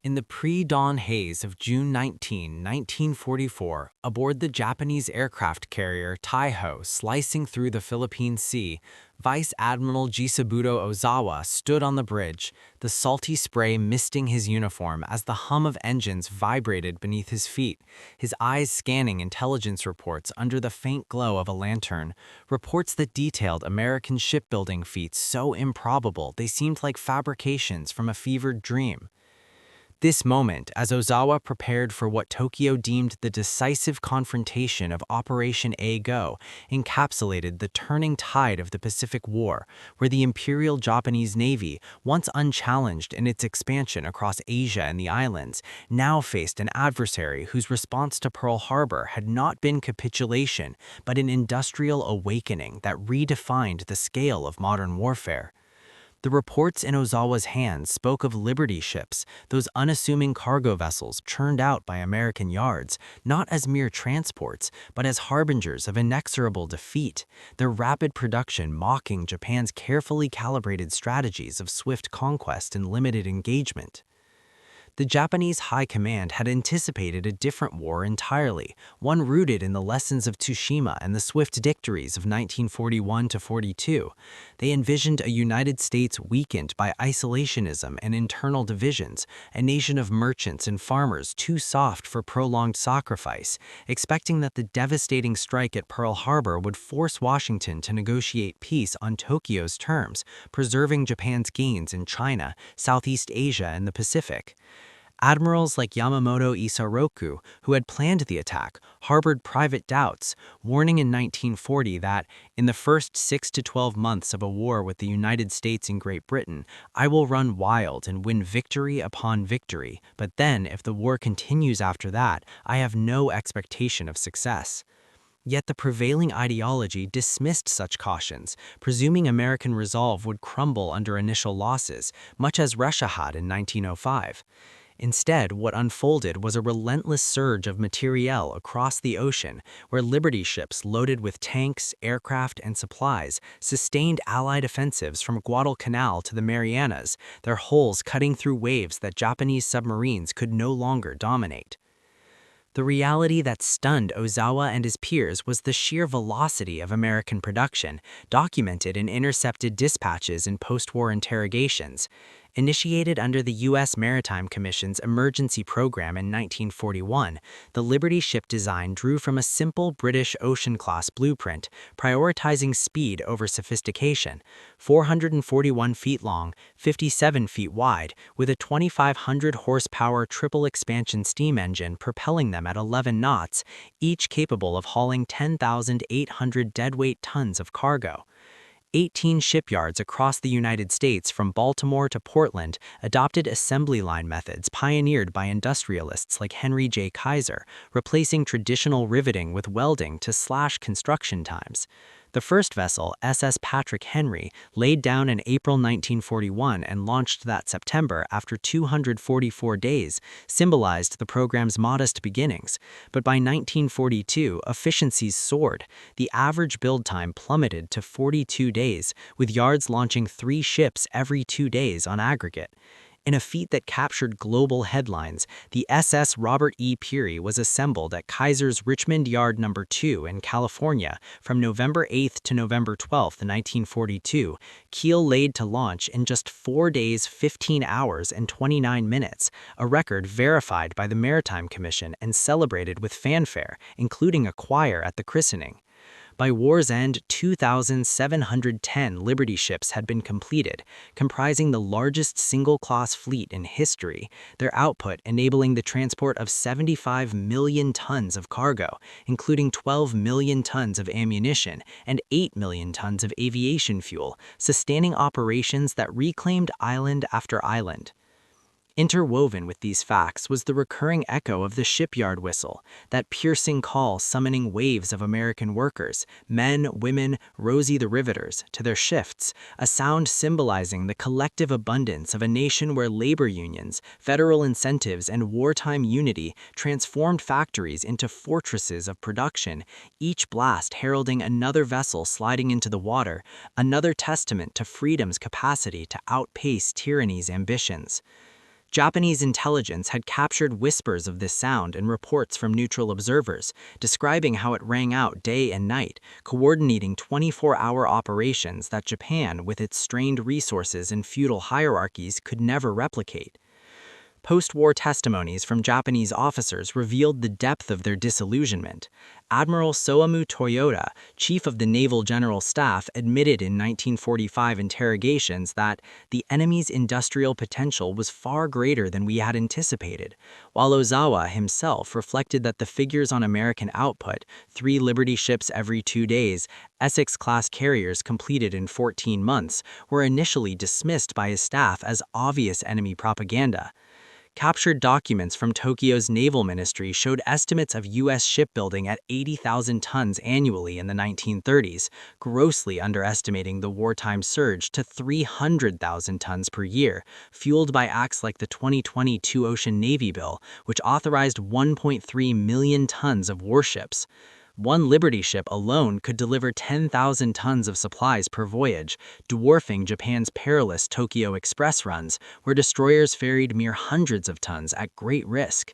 In the pre-dawn haze of June 19, 1944, aboard the Japanese aircraft carrier Taiho slicing through the Philippine Sea, Vice Admiral Jisaburo Ozawa stood on the bridge, the salty spray misting his uniform as the hum of engines vibrated beneath his feet, his eyes scanning intelligence reports under the faint glow of a lantern, reports that detailed American shipbuilding feats so improbable they seemed like fabrications from a fevered dream. This moment, as Ozawa prepared for what Tokyo deemed the decisive confrontation of Operation A-Go, encapsulated the turning tide of the Pacific War, where the Imperial Japanese Navy, once unchallenged in its expansion across Asia and the islands, now faced an adversary whose response to Pearl Harbor had not been capitulation, but an industrial awakening that redefined the scale of modern warfare. The reports in Ozawa's hands spoke of Liberty ships, those unassuming cargo vessels churned out by American yards, not as mere transports, but as harbingers of inexorable defeat, their rapid production mocking Japan's carefully calibrated strategies of swift conquest and limited engagement. The Japanese High Command had anticipated a different war entirely, one rooted in the lessons of Tsushima and the swift victories of 1941 to 42. They envisioned a United States weakened by isolationism and internal divisions, a nation of merchants and farmers too soft for prolonged sacrifice, expecting that the devastating strike at Pearl Harbor would force Washington to negotiate peace on Tokyo's terms, preserving Japan's gains in China, Southeast Asia, and the Pacific. Admirals like Yamamoto Isoroku, who had planned the attack, harbored private doubts, warning in 1940 that, in the first 6 to 12 months of a war with the United States and Great Britain, I will run wild and win victory upon victory, but then, if the war continues after that, I have no expectation of success. Yet the prevailing ideology dismissed such cautions, presuming American resolve would crumble under initial losses, much as Russia had in 1905. Instead, what unfolded was a relentless surge of materiel across the ocean, where Liberty ships loaded with tanks, aircraft, and supplies sustained Allied offensives from Guadalcanal to the Marianas, their hulls cutting through waves that Japanese submarines could no longer dominate. The reality that stunned Ozawa and his peers was the sheer velocity of American production, documented in intercepted dispatches and post-war interrogations. Initiated under the U.S. Maritime Commission's emergency program in 1941, the Liberty ship design drew from a simple British Ocean-class blueprint, prioritizing speed over sophistication. 441 feet long, 57 feet wide, with a 2,500 horsepower triple expansion steam engine propelling them at 11 knots, each capable of hauling 10,800 deadweight tons of cargo. 18 shipyards across the United States from Baltimore to Portland adopted assembly line methods pioneered by industrialists like Henry J. Kaiser, replacing traditional riveting with welding to slash construction times. The first vessel, SS Patrick Henry, laid down in April 1941 and launched that September after 244 days, symbolized the program's modest beginnings. But by 1942, efficiencies soared. The average build time plummeted to 42 days, with yards launching 3 ships every 2 days on aggregate. In a feat that captured global headlines, the SS Robert E. Peary was assembled at Kaiser's Richmond Yard No. 2 in California from November 8 to November 12, 1942, keel laid to launch in just 4 days, 15 hours, and 29 minutes, a record verified by the Maritime Commission and celebrated with fanfare, including a choir at the christening. By war's end, 2,710 Liberty ships had been completed, comprising the largest single-class fleet in history, their output enabling the transport of 75 million tons of cargo, including 12 million tons of ammunition and 8 million tons of aviation fuel, sustaining operations that reclaimed island after island. Interwoven with these facts was the recurring echo of the shipyard whistle, that piercing call summoning waves of American workers, men, women, Rosie the Riveters, to their shifts, a sound symbolizing the collective abundance of a nation where labor unions, federal incentives, and wartime unity transformed factories into fortresses of production, each blast heralding another vessel sliding into the water, another testament to freedom's capacity to outpace tyranny's ambitions. Japanese intelligence had captured whispers of this sound in reports from neutral observers, describing how it rang out day and night, coordinating 24-hour operations that Japan, with its strained resources and feudal hierarchies, could never replicate. Post-war testimonies from Japanese officers revealed the depth of their disillusionment. Admiral Soamu Toyota, chief of the Naval General Staff, admitted in 1945 interrogations that the enemy's industrial potential was far greater than we had anticipated, while Ozawa himself reflected that the figures on American output, 3 Liberty ships every 2 days, Essex-class carriers completed in 14 months, were initially dismissed by his staff as obvious enemy propaganda. Captured documents from Tokyo's naval ministry showed estimates of U.S. shipbuilding at 80,000 tons annually in the 1930s, grossly underestimating the wartime surge to 300,000 tons per year, fueled by acts like the 2022 Ocean Navy Bill, which authorized 1.3 million tons of warships. One Liberty ship alone could deliver 10,000 tons of supplies per voyage, dwarfing Japan's perilous Tokyo Express runs, where destroyers ferried mere hundreds of tons at great risk.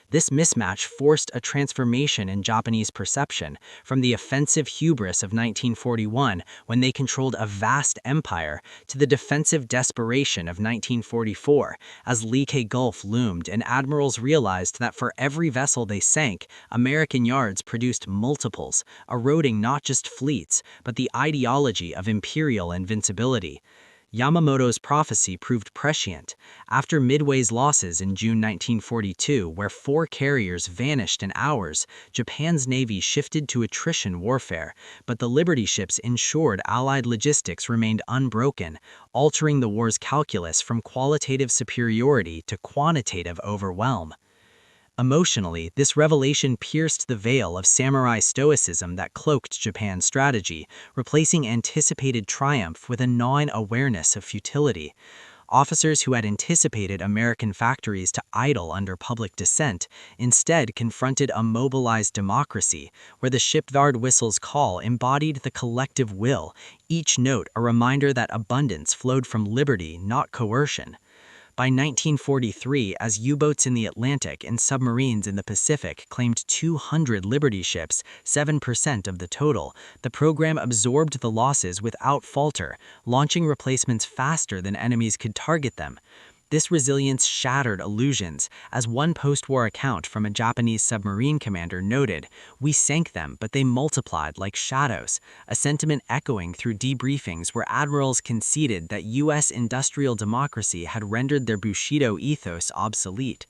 This mismatch forced a transformation in Japanese perception, from the offensive hubris of 1941, when they controlled a vast empire, to the defensive desperation of 1944, as Lique Gulf loomed and admirals realized that for every vessel they sank, American yards produced multiples, eroding not just fleets, but the ideology of imperial invincibility. Yamamoto's prophecy proved prescient. After Midway's losses in June 1942, where 4 carriers vanished in hours, Japan's navy shifted to attrition warfare, but the Liberty ships ensured Allied logistics remained unbroken, altering the war's calculus from qualitative superiority to quantitative overwhelm. Emotionally, this revelation pierced the veil of samurai stoicism that cloaked Japan's strategy, replacing anticipated triumph with a gnawing awareness of futility. Officers who had anticipated American factories to idle under public dissent instead confronted a mobilized democracy, where the shipyard whistle's call embodied the collective will, each note a reminder that abundance flowed from liberty, not coercion. By 1943, as U-boats in the Atlantic and submarines in the Pacific claimed 200 Liberty ships, 7% of the total, the program absorbed the losses without falter, launching replacements faster than enemies could target them. This resilience shattered illusions, as one post-war account from a Japanese submarine commander noted, "We sank them, but they multiplied like shadows," a sentiment echoing through debriefings where admirals conceded that U.S. industrial democracy had rendered their Bushido ethos obsolete.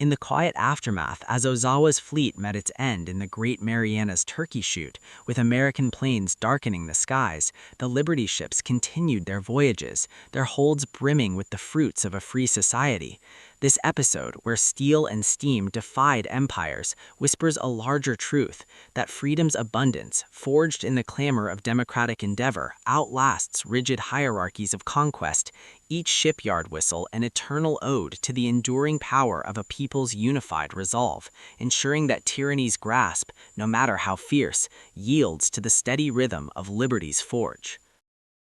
In the quiet aftermath, as Ozawa's fleet met its end in the Great Marianas Turkey Shoot, with American planes darkening the skies, the Liberty ships continued their voyages, their holds brimming with the fruits of a free society. This episode, where steel and steam defied empires, whispers a larger truth, that freedom's abundance, forged in the clamor of democratic endeavor, outlasts rigid hierarchies of conquest, each shipyard whistle an eternal ode to the enduring power of a people's unified resolve, ensuring that tyranny's grasp, no matter how fierce, yields to the steady rhythm of liberty's forge.